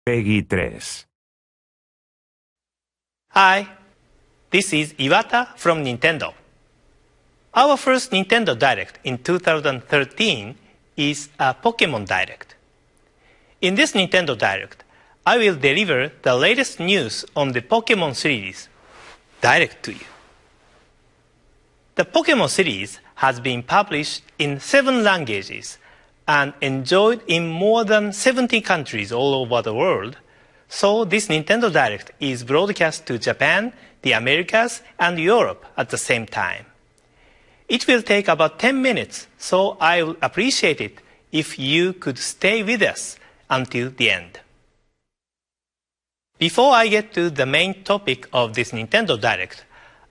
Peggy 3. Hi, this is Iwata from Nintendo. Our first Nintendo Direct in 2013 is a Pokémon Direct. In this Nintendo Direct, I will deliver the latest news on the Pokémon series direct to you. The Pokémon series has been published in 7 languages and enjoyed in more than 70 countries all over the world, so this Nintendo Direct is broadcast to Japan, the Americas, and Europe at the same time. It will take about 10 minutes, so I would appreciate it if you could stay with us until the end. Before I get to the main topic of this Nintendo Direct,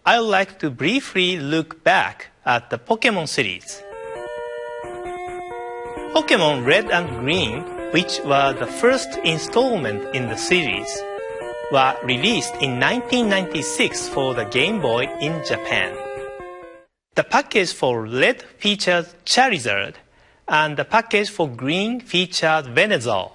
I would like to briefly look back at the Pokémon series. Pokémon Red and Green, which were the first installment in the series, were released in 1996 for the Game Boy in Japan. The package for Red featured Charizard, and the package for Green featured Venusaur.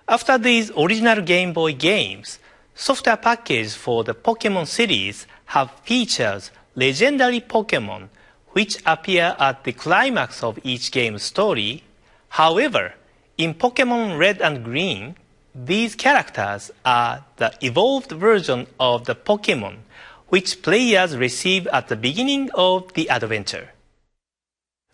After these original Game Boy games, software packages for the Pokémon series have featured legendary Pokémon which appear at the climax of each game's story. However, in Pokémon Red and Green, these characters are the evolved version of the Pokémon which players receive at the beginning of the adventure.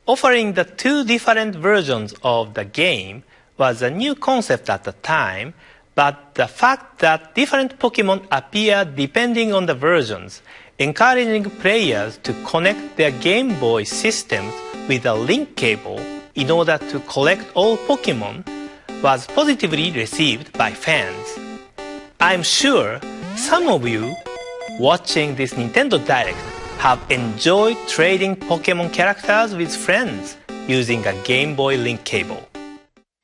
Offering the 2 different versions of the game was a new concept at the time, but the fact that different Pokémon appear depending on the versions, encouraging players to connect their Game Boy systems with a link cable in order to collect all Pokémon, was positively received by fans. I'm sure some of you watching this Nintendo Direct have enjoyed trading Pokémon characters with friends using a Game Boy link cable.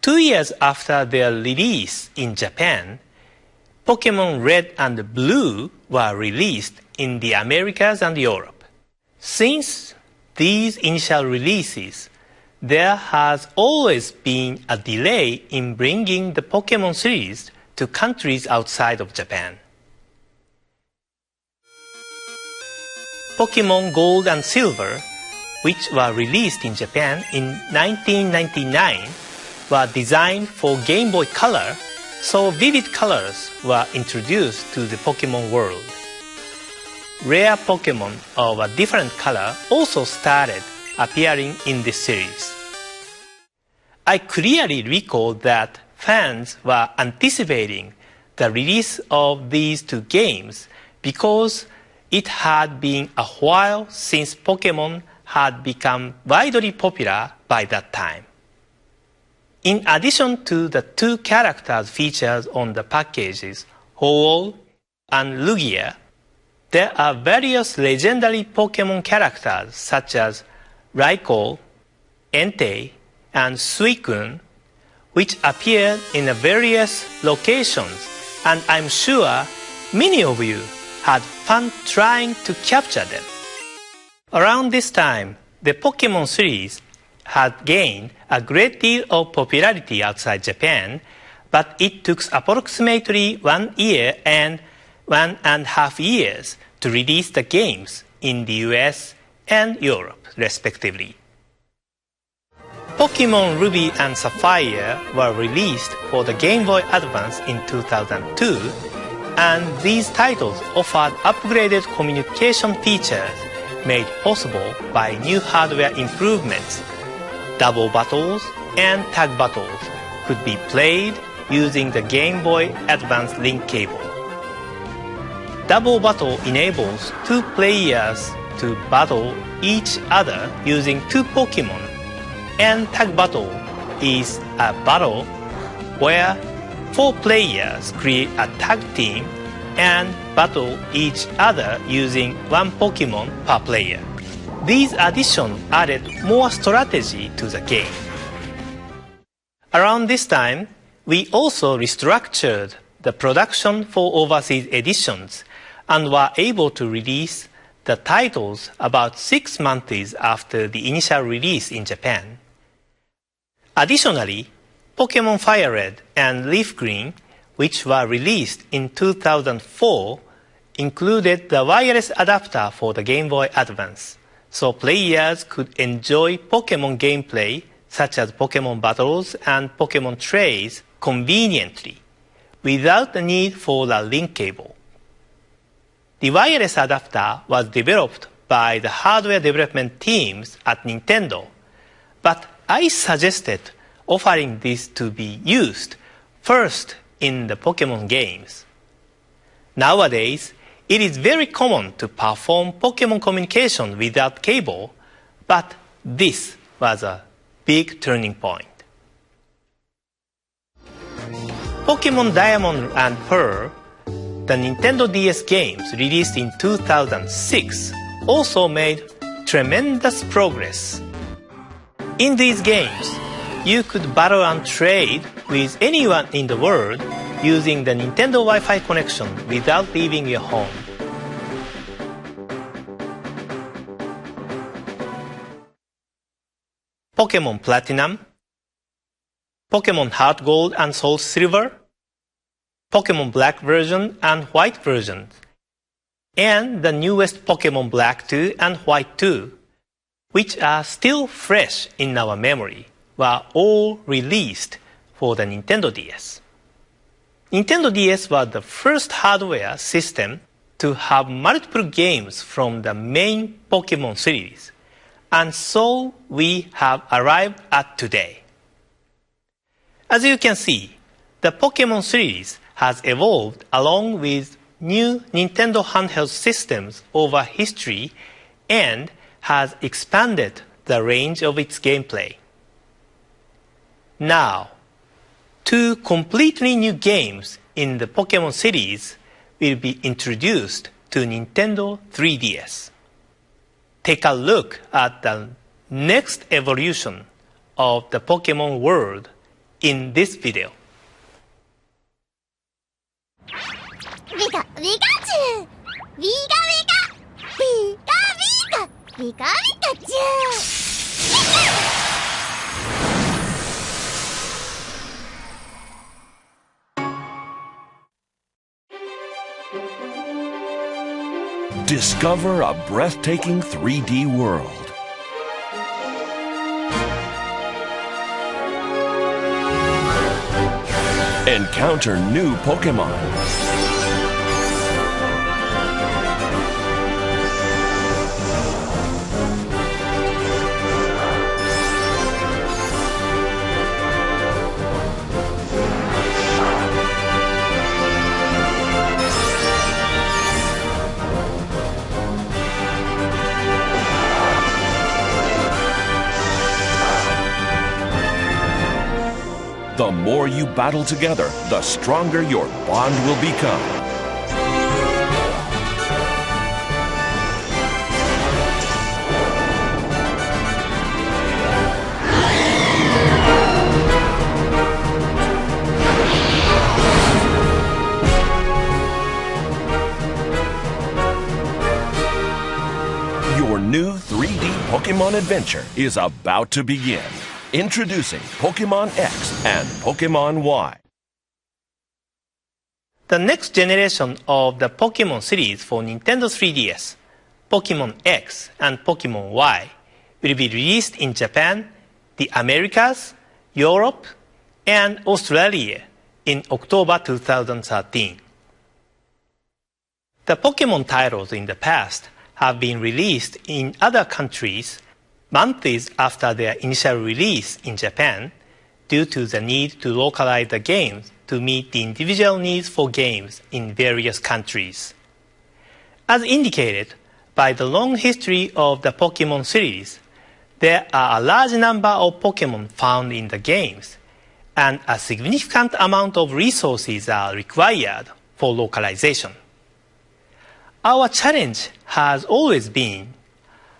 2 years after their release in Japan, Pokémon Red and Blue were released in the Americas and Europe. Since these initial releases, there has always been a delay in bringing the Pokémon series to countries outside of Japan. Pokémon Gold and Silver, which were released in Japan in 1999, were designed for Game Boy Color, so vivid colors were introduced to the Pokémon world. Rare Pokémon of a different color also started appearing in this series. I clearly recall that fans were anticipating the release of these 2 games because it had been a while since Pokémon had become widely popular by that time. In addition to the 2 characters featured on the packages, Ho-Oh and Lugia, there are various legendary Pokémon characters such as Raikou, Entei, and Suicune, which appear in various locations, and I'm sure many of you had fun trying to capture them. Around this time, the Pokémon series had gained a great deal of popularity outside Japan, but it took approximately 1 year and 1.5 years to release the games in the US and Europe, respectively. Pokémon Ruby and Sapphire were released for the Game Boy Advance in 2002, and these titles offered upgraded communication features made possible by new hardware improvements. Double battles and tag battles could be played using the Game Boy Advance link cable. Double battle enables 2 players to battle each other using 2 Pokémon, and tag battle is a battle where 4 players create a tag team and battle each other using 1 Pokémon per player. These additions added more strategy to the game. Around this time, we also restructured the production for overseas editions and were able to release the titles about 6 months after the initial release in Japan. Additionally, Pokémon Fire Red and Leaf Green which were released in 2004, included the wireless adapter for the Game Boy Advance, so players could enjoy Pokémon gameplay such as Pokémon battles and Pokémon trays conveniently, without the need for a link cable. The wireless adapter was developed by the hardware development teams at Nintendo, but I suggested offering this to be used first in the Pokémon games. Nowadays, it is very common to perform Pokémon communication without cable, but this was a big turning point. Pokémon Diamond and Pearl, the Nintendo DS games released in 2006, also made tremendous progress. In these games, you could battle and trade with anyone in the world using the Nintendo Wi-Fi connection without leaving your home. Pokémon Platinum, Pokémon Heart Gold and Soul Silver, Pokémon Black version and White version, and the newest Pokémon Black 2 and White 2, which are still fresh in our memory, were all released for the Nintendo DS. Nintendo DS was the first hardware system to have multiple games from the main Pokémon series, and so we have arrived at today. As you can see, the Pokémon series has evolved along with new Nintendo handheld systems over history and has expanded the range of its gameplay. Now, 2 completely new games in the Pokémon series will be introduced to Nintendo 3DS. Take a look at the next evolution of the Pokémon world in this video. Pika Pikachu! Pika Pika! Pika Pika! Pika Pikachu! Discover a breathtaking 3D world. Encounter new Pokémon. The more you battle together, the stronger your bond will become. Your new 3D Pokémon adventure is about to begin. Introducing Pokémon X and Pokémon Y. The next generation of the Pokémon series for Nintendo 3DS, Pokémon X and Pokémon Y, will be released in Japan, the Americas, Europe, and Australia in October 2013. The Pokémon titles in the past have been released in other countries months after their initial release in Japan due to the need to localize the games to meet the individual needs for games in various countries. As indicated by the long history of the Pokémon series, there are a large number of Pokémon found in the games, and a significant amount of resources are required for localization. Our challenge has always been,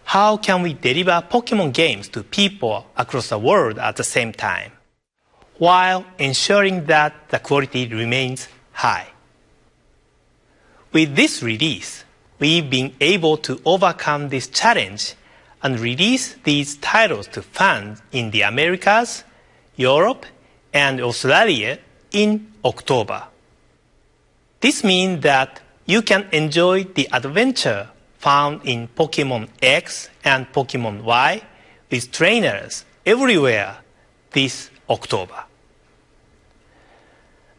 how can we deliver Pokémon games to people across the world at the same time, while ensuring that the quality remains high? With this release, we've been able to overcome this challenge and release these titles to fans in the Americas, Europe, and Australia in October. This means that you can enjoy the adventure found in Pokémon X and Pokémon Y with trainers everywhere this October.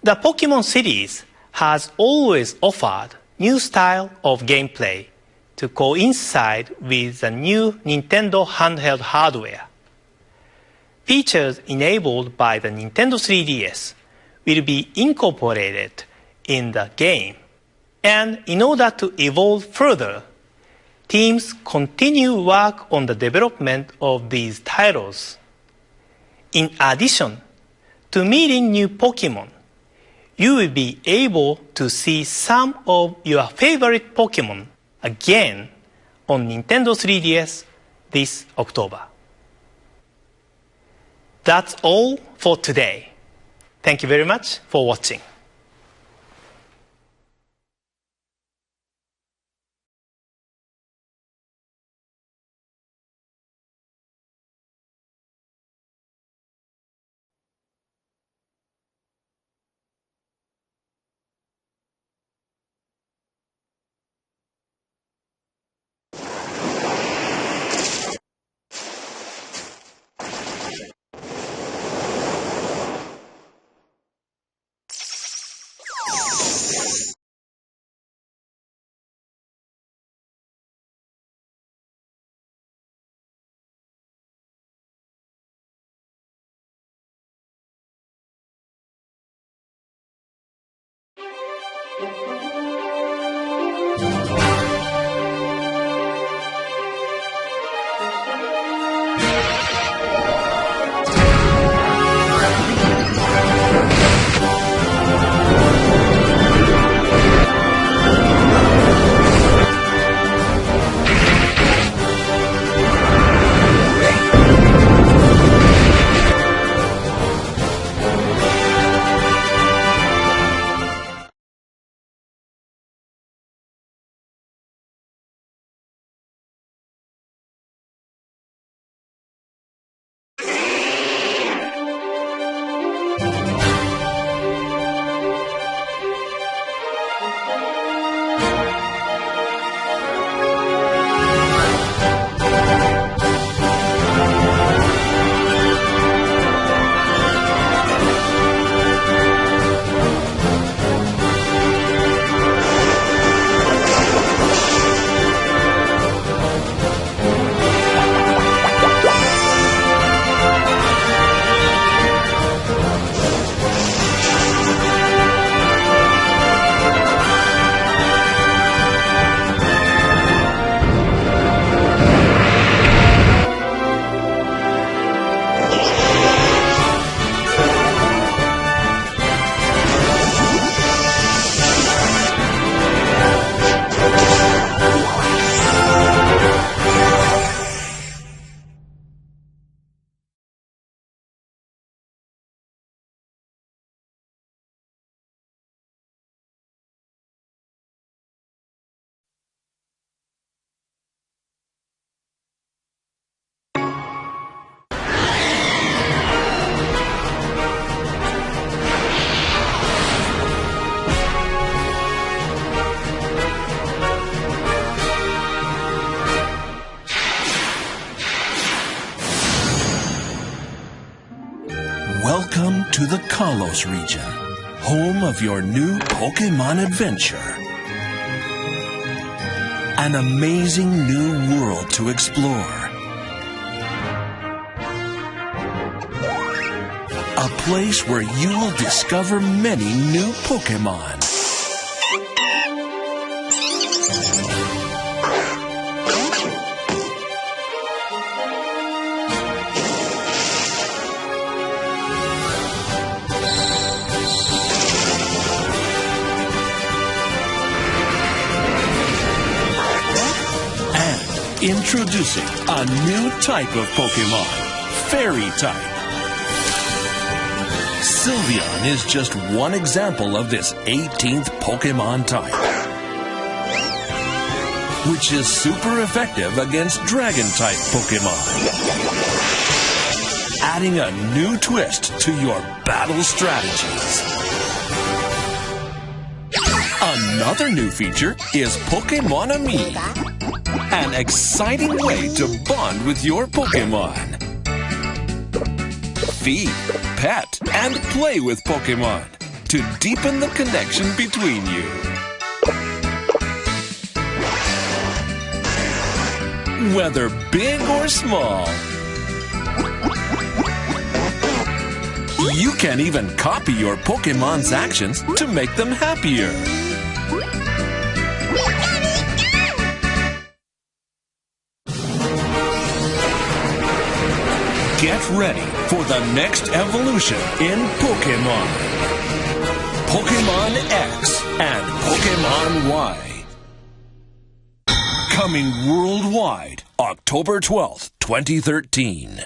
The Pokémon series has always offered new style of gameplay to coincide with the new Nintendo handheld hardware. Features enabled by the Nintendo 3DS will be incorporated in the game. And in order to evolve further, teams continue work on the development of these titles. In addition to meeting new Pokémon, you will be able to see some of your favorite Pokémon again on Nintendo 3DS this October. That's all for today. Thank you very much for watching. Welcome to the Kalos region, home of your new Pokémon adventure. An amazing new world to explore. A place where you will discover many new Pokémon. Introducing a new type of Pokémon, Fairy type. Sylveon is just one example of this 18th Pokémon type, which is super effective against Dragon-type Pokémon, adding a new twist to your battle strategies. Another new feature is Pokémon Me, an exciting way to bond with your Pokémon. Feed, pet, and play with Pokémon to deepen the connection between you. Whether big or small, you can even copy your Pokémon's actions to make them happier. Get ready for the next evolution in Pokémon. Pokémon X and Pokémon Y. Coming worldwide, October 12th, 2013.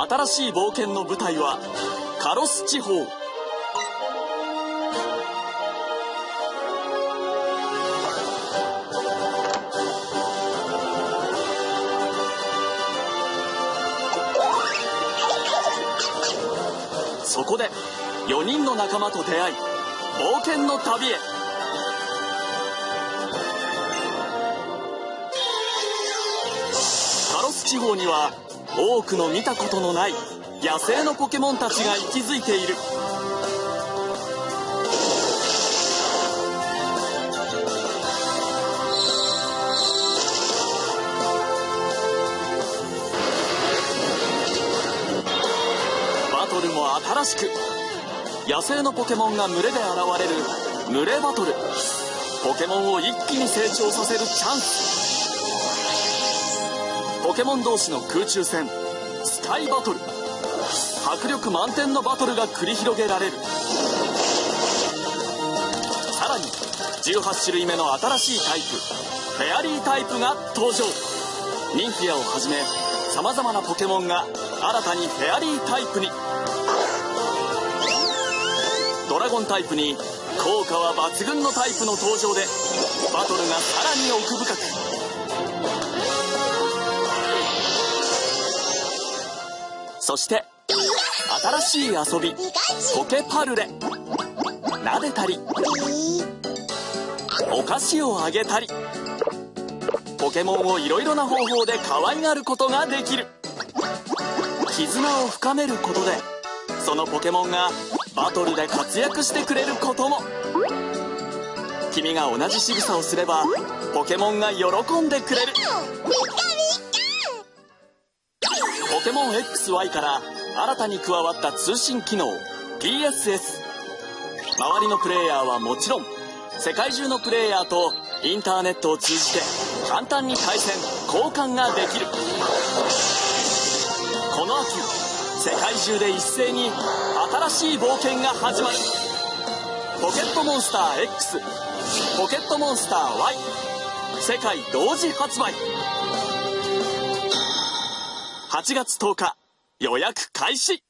新しい冒険の舞台はカロス地方。そこで4人の仲間と出会い冒険の旅へ。カロス地方には多くの見たことのない野生のポケモンたちが息づいている。バトルも新しく、野生のポケモンが群れで現れる群れバトル。ポケモンを一気に成長させるチャンス。ポケモン同士の空中戦スカイバトル。迫力満点のバトルが繰り広げられる。さらに18種類目の新しいタイプフェアリータイプが登場。ニンティアをはじめさまざまなポケモンが新たにフェアリータイプに。ドラゴンタイプに効果は抜群のタイプの登場でバトルがさらに奥深く。そして新しい遊びポケパルレ。撫でたりお菓子をあげたりポケモンをいろいろな方法で可愛がることができる。絆を深めることでそのポケモンがバトルで活躍してくれることも。君が同じ仕草をすればポケモンが喜んでくれる。ポケモン XY から新たに加わった通信機能 PSS。 周りのプレイヤーはもちろん世界中のプレイヤーとインターネットを通じて簡単に対戦交換ができる。この秋世界中で一斉に新しい冒険が始まる。ポケットモンスター X ポケットモンスター Y 世界同時発売。8月10日予約開始。